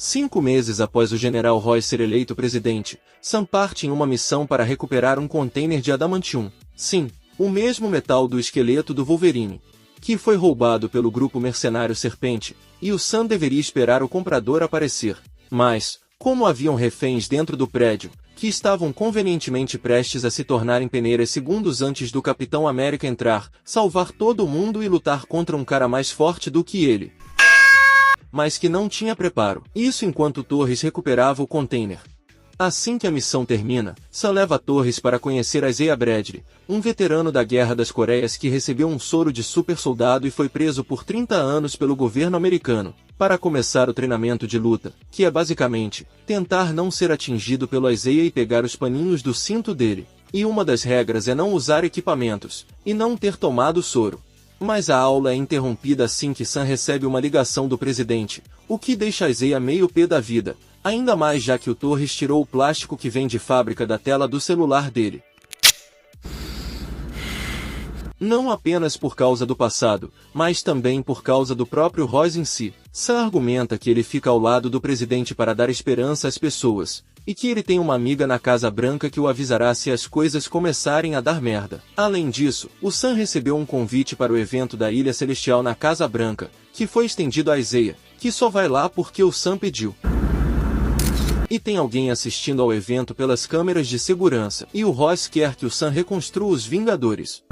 5 meses após o General Roy ser eleito presidente, Sam parte em uma missão para recuperar um container de adamantium. Sim, o mesmo metal do esqueleto do Wolverine, que foi roubado pelo grupo mercenário Serpente, e o Sam deveria esperar o comprador aparecer. Mas, como haviam reféns dentro do prédio, que estavam convenientemente prestes a se tornarem peneiras segundos antes do Capitão América entrar, salvar todo mundo e lutar contra um cara mais forte do que ele, mas que não tinha preparo. Isso enquanto Torres recuperava o container. Assim que a missão termina, Sam leva Torres para conhecer Isaiah Bradley, um veterano da Guerra das Coreias que recebeu um soro de super soldado e foi preso por 30 anos pelo governo americano, para começar o treinamento de luta, que é basicamente, tentar não ser atingido pelo Isaiah e pegar os paninhos do cinto dele. E uma das regras é não usar equipamentos, e não ter tomado soro. Mas a aula é interrompida assim que Sam recebe uma ligação do presidente, o que deixa Isaiah meio pé da vida, ainda mais já que o Torres tirou o plástico que vem de fábrica da tela do celular dele. Não apenas por causa do passado, mas também por causa do próprio Royce em si. Sam argumenta que ele fica ao lado do presidente para dar esperança às pessoas, e que ele tem uma amiga na Casa Branca que o avisará se as coisas começarem a dar merda. Além disso, o Sam recebeu um convite para o evento da Ilha Celestial na Casa Branca, que foi estendido a Isaiah, que só vai lá porque o Sam pediu. E tem alguém assistindo ao evento pelas câmeras de segurança, e o Royce quer que o Sam reconstrua os Vingadores.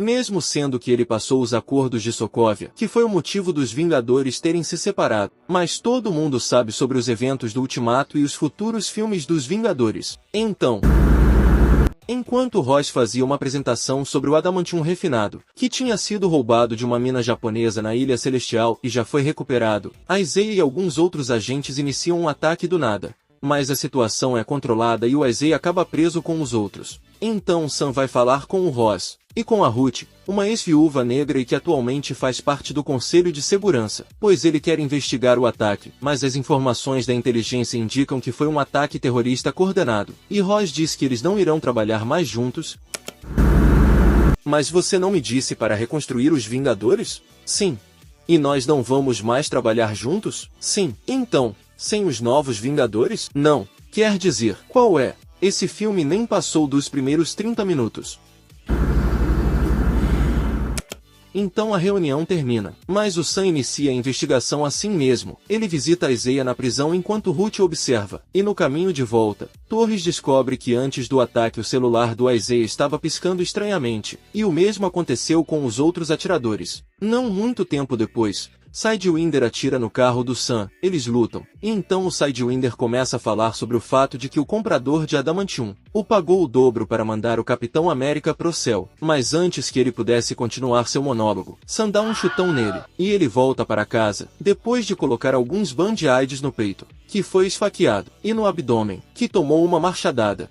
Mesmo sendo que ele passou os acordos de Sokovia, que foi o motivo dos Vingadores terem se separado, mas todo mundo sabe sobre os eventos do Ultimato e os futuros filmes dos Vingadores. Então, enquanto Royce fazia uma apresentação sobre o adamantium refinado, que tinha sido roubado de uma mina japonesa na Ilha Celestial e já foi recuperado, Isaiah e alguns outros agentes iniciam um ataque do nada. Mas a situação é controlada e o Isaiah acaba preso com os outros. Então Sam vai falar com o Ross, e com a Ruth, uma ex-viúva negra e que atualmente faz parte do Conselho de Segurança, pois ele quer investigar o ataque, mas as informações da inteligência indicam que foi um ataque terrorista coordenado, e Ross diz que eles não irão trabalhar mais juntos. Mas você não me disse para reconstruir os Vingadores? Sim. E nós não vamos mais trabalhar juntos? Sim. Então, sem os novos Vingadores? Não. Quer dizer, qual é? Esse filme nem passou dos primeiros 30 minutos. Então a reunião termina, mas o Sam inicia a investigação assim mesmo. Ele visita Isaiah na prisão enquanto Ruth observa, e no caminho de volta, Torres descobre que antes do ataque o celular do Isaiah estava piscando estranhamente, e o mesmo aconteceu com os outros atiradores. Não muito tempo depois, Sidewinder atira no carro do Sam, eles lutam, e então o Sidewinder começa a falar sobre o fato de que o comprador de adamantium o pagou o dobro para mandar o Capitão América pro céu. Mas antes que ele pudesse continuar seu monólogo, Sam dá um chutão nele, e ele volta para casa, depois de colocar alguns band-aids no peito, que foi esfaqueado, e no abdômen, que tomou uma machadada.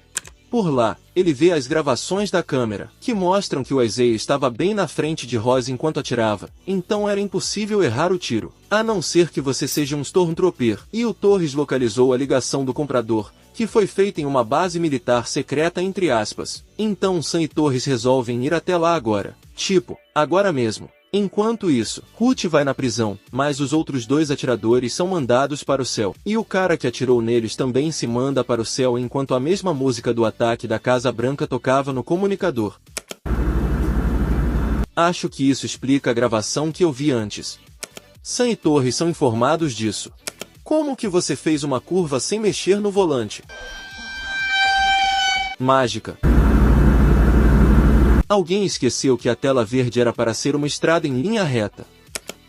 Por lá, ele vê as gravações da câmera, que mostram que o Isaiah estava bem na frente de Ross enquanto atirava, então era impossível errar o tiro, a não ser que você seja um Stormtrooper. E o Torres localizou a ligação do comprador, que foi feita em uma base militar secreta entre aspas. Então Sam e Torres resolvem ir até lá agora. Tipo, agora mesmo. Enquanto isso, Ruth vai na prisão, mas os outros dois atiradores são mandados para o céu. E o cara que atirou neles também se manda para o céu enquanto a mesma música do ataque da Casa Branca tocava no comunicador. Acho que isso explica a gravação que eu vi antes. Sam e Torres são informados disso. Como que você fez uma curva sem mexer no volante? Mágica. Alguém esqueceu que a tela verde era para ser uma estrada em linha reta.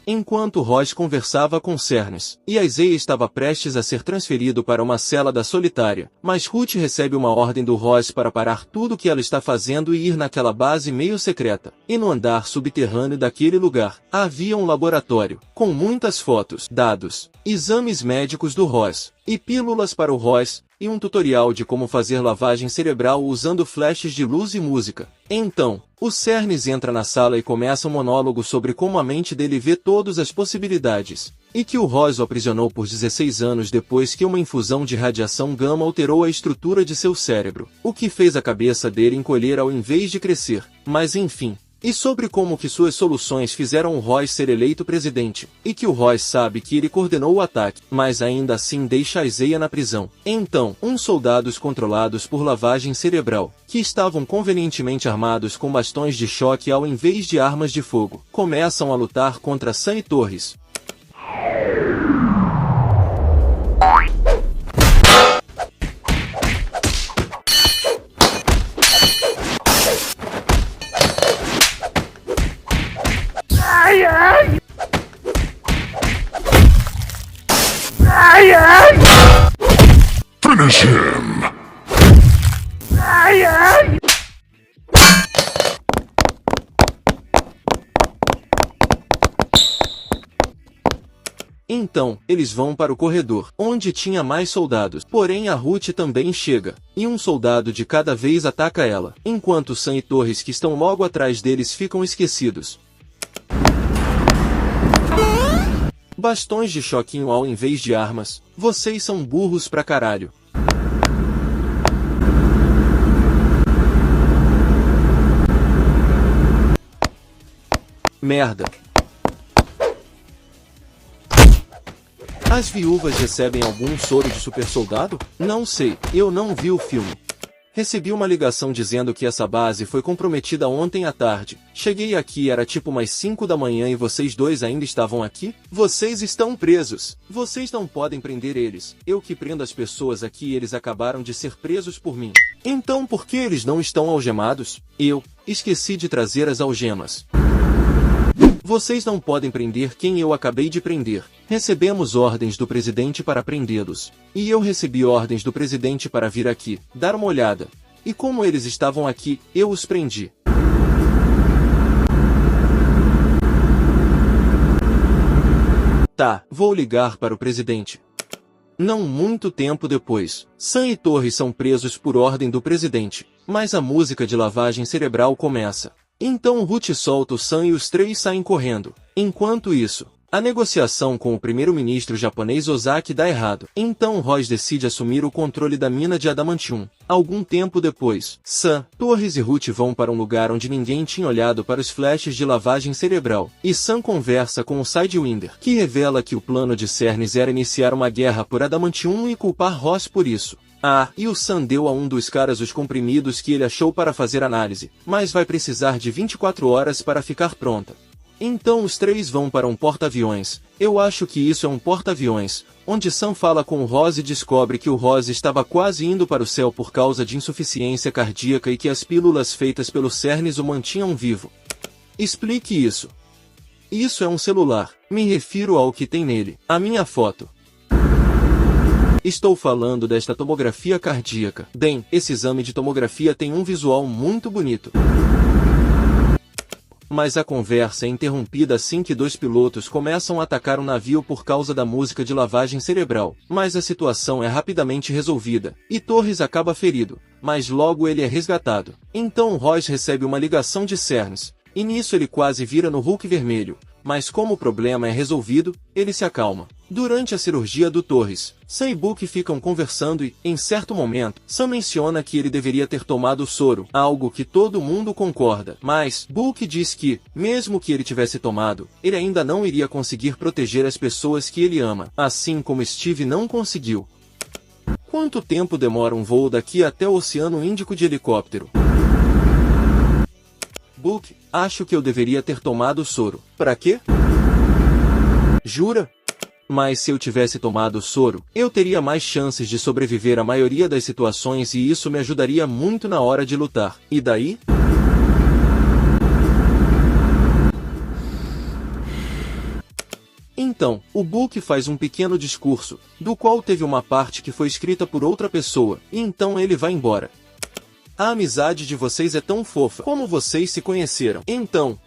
Enquanto Ross conversava com Cernes, e Isaiah estava prestes a ser transferido para uma cela da solitária, mas Ruth recebe uma ordem do Ross para parar tudo o que ela está fazendo e ir naquela base meio secreta. E no andar subterrâneo daquele lugar, havia um laboratório, com muitas fotos, dados, exames médicos do Ross, e pílulas para o Ross, e um tutorial de como fazer lavagem cerebral usando flashes de luz e música. Então, o Cernes entra na sala e começa um monólogo sobre como a mente dele vê todas as possibilidades, e que o Ross o aprisionou por 16 anos depois que uma infusão de radiação gama alterou a estrutura de seu cérebro, o que fez a cabeça dele encolher ao invés de crescer. Mas enfim, E sobre como que suas soluções fizeram o Royce ser eleito presidente, e que o Royce sabe que ele coordenou o ataque, mas ainda assim deixa a Isaiah na prisão. Então, uns soldados controlados por lavagem cerebral, que estavam convenientemente armados com bastões de choque ao invés de armas de fogo, começam a lutar contra Sam e Torres. Ai, ai! Ai, ai! Finish him! Ai, ai! Então, eles vão para o corredor, onde tinha mais soldados. Porém a Ruth também chega, e um soldado de cada vez ataca ela, enquanto Sam e Torres que estão logo atrás deles ficam esquecidos. Bastões de choquinho ao invés de armas. Vocês são burros pra caralho. Merda. As viúvas recebem algum soro de super soldado? Não sei, eu não vi o filme. Recebi uma ligação dizendo que essa base foi comprometida ontem à tarde. Cheguei aqui era tipo umas 5 da manhã e vocês dois ainda estavam aqui? Vocês estão presos. Vocês não podem prender eles. Eu que prendo as pessoas aqui e eles acabaram de ser presos por mim. Então por que eles não estão algemados? Eu esqueci de trazer as algemas. Vocês não podem prender quem eu acabei de prender. Recebemos ordens do presidente para prendê-los. E eu recebi ordens do presidente para vir aqui, dar uma olhada. E como eles estavam aqui, eu os prendi. Tá, vou ligar para o presidente. Não muito tempo depois, Sam e Torres são presos por ordem do presidente. Mas a música de lavagem cerebral começa. Então Ruth solta o Sam e os três saem correndo. Enquanto isso, a negociação com o primeiro-ministro japonês Ozaki dá errado. Então Royce decide assumir o controle da mina de adamantium. Algum tempo depois, Sam, Torres e Ruth vão para um lugar onde ninguém tinha olhado para os flashes de lavagem cerebral. E Sam conversa com o Sidewinder, que revela que o plano de Cernes era iniciar uma guerra por adamantium e culpar Ross por isso. E o Sam deu a um dos caras os comprimidos que ele achou para fazer análise, mas vai precisar de 24 horas para ficar pronta. Então os três vão para um porta-aviões. Eu acho que isso é um porta-aviões, onde Sam fala com o Ross e descobre que o Ross estava quase indo para o céu por causa de insuficiência cardíaca e que as pílulas feitas pelo Cernes o mantinham vivo. Explique isso. Isso é um celular. Me refiro ao que tem nele. A minha foto. Estou falando desta tomografia cardíaca. Bem, esse exame de tomografia tem um visual muito bonito. Mas a conversa é interrompida assim que dois pilotos começam a atacar o navio por causa da música de lavagem cerebral. Mas a situação é rapidamente resolvida, e Torres acaba ferido, mas logo ele é resgatado. Então Royce recebe uma ligação de Cernes, e nisso ele quase vira no Hulk vermelho. Mas como o problema é resolvido, ele se acalma. Durante a cirurgia do Torres, Sam e Book ficam conversando e, em certo momento, Sam menciona que ele deveria ter tomado o soro, algo que todo mundo concorda. Mas, Book diz que, mesmo que ele tivesse tomado, ele ainda não iria conseguir proteger as pessoas que ele ama, assim como Steve não conseguiu. Quanto tempo demora um voo daqui até o Oceano Índico de helicóptero? Book, acho que eu deveria ter tomado o soro. Pra quê? Jura? Mas se eu tivesse tomado o soro, eu teria mais chances de sobreviver à maioria das situações e isso me ajudaria muito na hora de lutar. E daí? Então, o Book faz um pequeno discurso, do qual teve uma parte que foi escrita por outra pessoa, e então ele vai embora. A amizade de vocês é tão fofa como vocês se conheceram. Então...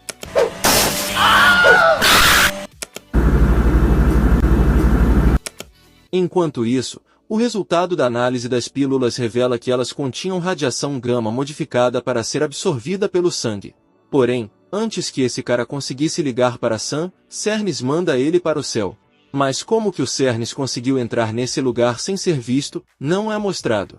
Enquanto isso, o resultado da análise das pílulas revela que elas continham radiação gama modificada para ser absorvida pelo sangue. Porém, antes que esse cara conseguisse ligar para Sam, Cernes manda ele para o céu. Mas como que o Cernes conseguiu entrar nesse lugar sem ser visto, não é mostrado.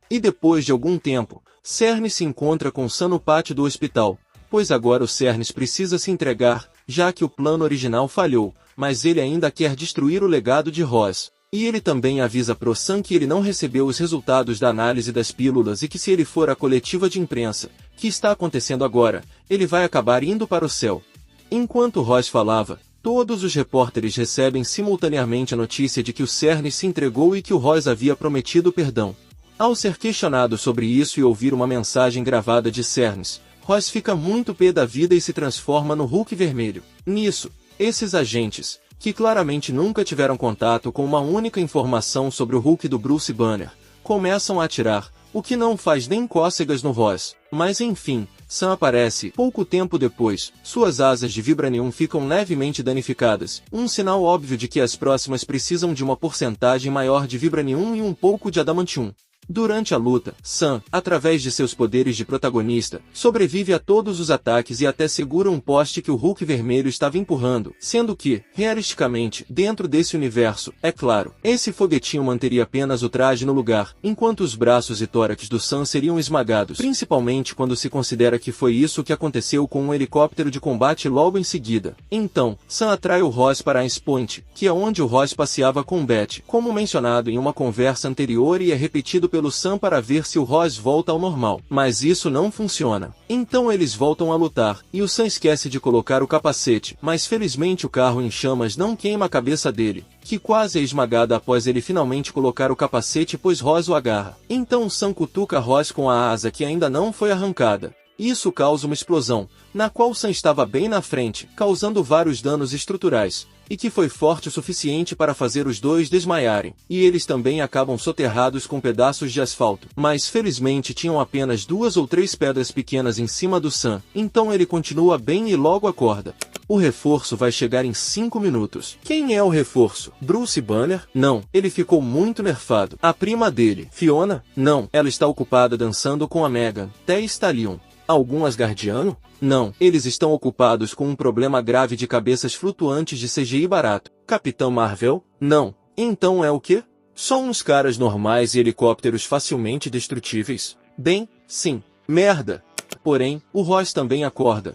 E depois de algum tempo, Cernes se encontra com Sam no pátio do hospital, pois agora o Cernes precisa se entregar, já que o plano original falhou, mas ele ainda quer destruir o legado de Ross. E ele também avisa pro Sam que ele não recebeu os resultados da análise das pílulas e que se ele for à coletiva de imprensa, que está acontecendo agora, ele vai acabar indo para o céu. Enquanto Ross falava, todos os repórteres recebem simultaneamente a notícia de que o Cernes se entregou e que o Ross havia prometido perdão. Ao ser questionado sobre isso e ouvir uma mensagem gravada de Cernes, Ross fica muito pé da vida e se transforma no Hulk vermelho. Nisso, esses agentes, que claramente nunca tiveram contato com uma única informação sobre o Hulk do Bruce Banner, começam a atirar, o que não faz nem cócegas no Ross. Mas enfim, Sam aparece. Pouco tempo depois, suas asas de Vibranium ficam levemente danificadas, um sinal óbvio de que as próximas precisam de uma porcentagem maior de Vibranium e um pouco de Adamantium. Durante a luta, Sam, através de seus poderes de protagonista, sobrevive a todos os ataques e até segura um poste que o Hulk vermelho estava empurrando, sendo que, realisticamente, dentro desse universo, é claro, esse foguetinho manteria apenas o traje no lugar, enquanto os braços e tórax do Sam seriam esmagados, principalmente quando se considera que foi isso que aconteceu com um helicóptero de combate logo em seguida. Então, Sam atrai o Ross para Ice Point, que é onde o Ross passeava com Beth, como mencionado em uma conversa anterior e é repetido pelo Sam para ver se o Ross volta ao normal. Mas isso não funciona. Então eles voltam a lutar, e o Sam esquece de colocar o capacete, mas felizmente o carro em chamas não queima a cabeça dele, que quase é esmagada após ele finalmente colocar o capacete pois Ross o agarra. Então Sam cutuca Ross com a asa que ainda não foi arrancada. Isso causa uma explosão, na qual Sam estava bem na frente, causando vários danos estruturais, e que foi forte o suficiente para fazer os dois desmaiarem, e eles também acabam soterrados com pedaços de asfalto. Mas felizmente tinham apenas 2 ou 3 pedras pequenas em cima do Sam, então ele continua bem e logo acorda. O reforço vai chegar em 5 minutos. Quem é o reforço? Bruce Banner? Não, ele ficou muito nerfado. A prima dele, Fiona? Não, ela está ocupada dançando com a Megan Thee Stallion. Algum Asgardiano? Não, eles estão ocupados com um problema grave de cabeças flutuantes de CGI barato. Capitão Marvel? Não. Então é o quê? Só uns caras normais e helicópteros facilmente destrutíveis? Bem, sim. Merda. Porém, o Ross também acorda.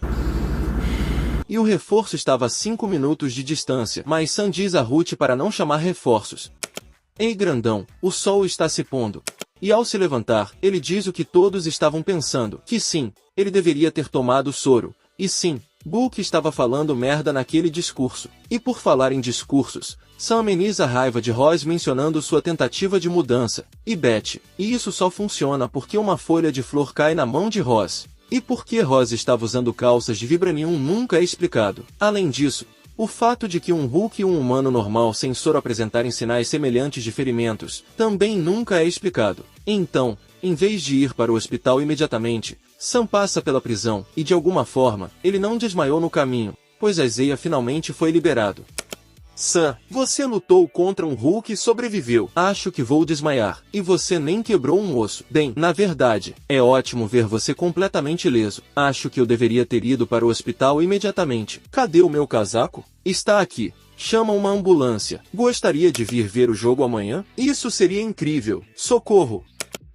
E o reforço estava a 5 minutos de distância, mas Sam diz a Ruth para não chamar reforços. Ei grandão, o sol está se pondo. E ao se levantar, ele diz o que todos estavam pensando, que sim, ele deveria ter tomado o soro. E sim, Bulk estava falando merda naquele discurso. E por falar em discursos, Sam ameniza a raiva de Ross mencionando sua tentativa de mudança. E Beth, e isso só funciona porque uma folha de flor cai na mão de Ross. E por que Ross estava usando calças de Vibranium nunca é explicado. Além disso, o fato de que um Hulk e um humano normal sem soro apresentarem sinais semelhantes de ferimentos, também nunca é explicado. Então, em vez de ir para o hospital imediatamente, Sam passa pela prisão, e de alguma forma, ele não desmaiou no caminho, pois Isaiah finalmente foi liberado. Sam, você lutou contra um Hulk e sobreviveu. Acho que vou desmaiar. E você nem quebrou um osso. Bem, na verdade, é ótimo ver você completamente ileso. Acho que eu deveria ter ido para o hospital imediatamente. Cadê o meu casaco? Está aqui. Chama uma ambulância. Gostaria de vir ver o jogo amanhã? Isso seria incrível. Socorro!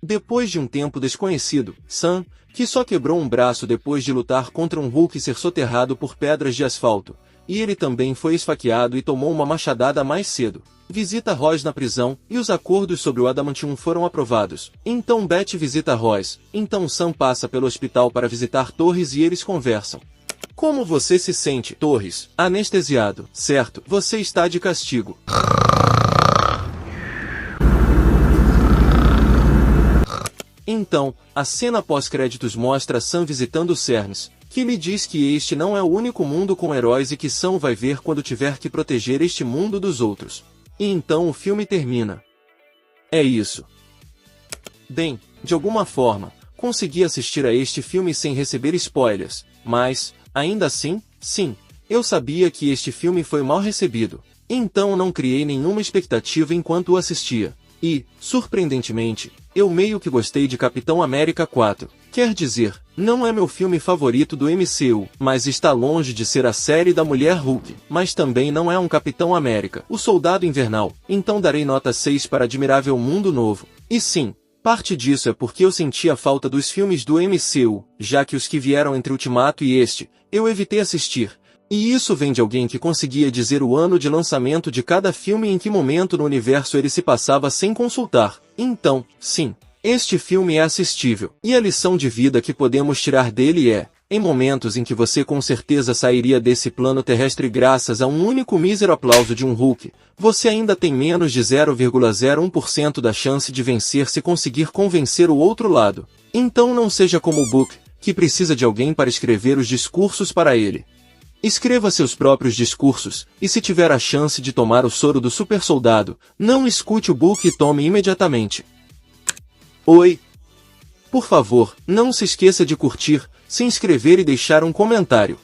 Depois de um tempo desconhecido, Sam, que só quebrou um braço depois de lutar contra um Hulk e ser soterrado por pedras de asfalto, e ele também foi esfaqueado e tomou uma machadada mais cedo. Visita Ross na prisão, e os acordos sobre o Adamantium foram aprovados. Então Beth visita Ross, então Sam passa pelo hospital para visitar Torres e eles conversam. Como você se sente, Torres? Anestesiado, certo? Você está de castigo. Então, a cena pós-créditos mostra Sam visitando Cernes, que lhe diz que este não é o único mundo com heróis e que Sam vai ver quando tiver que proteger este mundo dos outros. E então o filme termina. É isso. Bem, de alguma forma, consegui assistir a este filme sem receber spoilers, mas, ainda assim, sim, eu sabia que este filme foi mal recebido. Então não criei nenhuma expectativa enquanto o assistia. E, surpreendentemente, eu meio que gostei de Capitão América 4. Quer dizer, não é meu filme favorito do MCU, mas está longe de ser a série da Mulher Hulk. Mas também não é um Capitão América, o Soldado Invernal, então darei nota 6 para Admirável Mundo Novo. E sim, Parte disso é porque eu sentia falta dos filmes do MCU, já que os que vieram entre Ultimato e este, eu evitei assistir. E isso vem de alguém que conseguia dizer o ano de lançamento de cada filme e em que momento no universo ele se passava sem consultar. Então, sim, este filme é assistível. E a lição de vida que podemos tirar dele é: em momentos em que você com certeza sairia desse plano terrestre graças a um único mísero aplauso de um Hulk, você ainda tem menos de 0,01% da chance de vencer se conseguir convencer o outro lado. Então não seja como o Book, que precisa de alguém para escrever os discursos para ele. Escreva seus próprios discursos, e se tiver a chance de tomar o soro do super soldado, não escute o Book e tome imediatamente. Oi! Por favor, não se esqueça de curtir, se inscrever e deixar um comentário.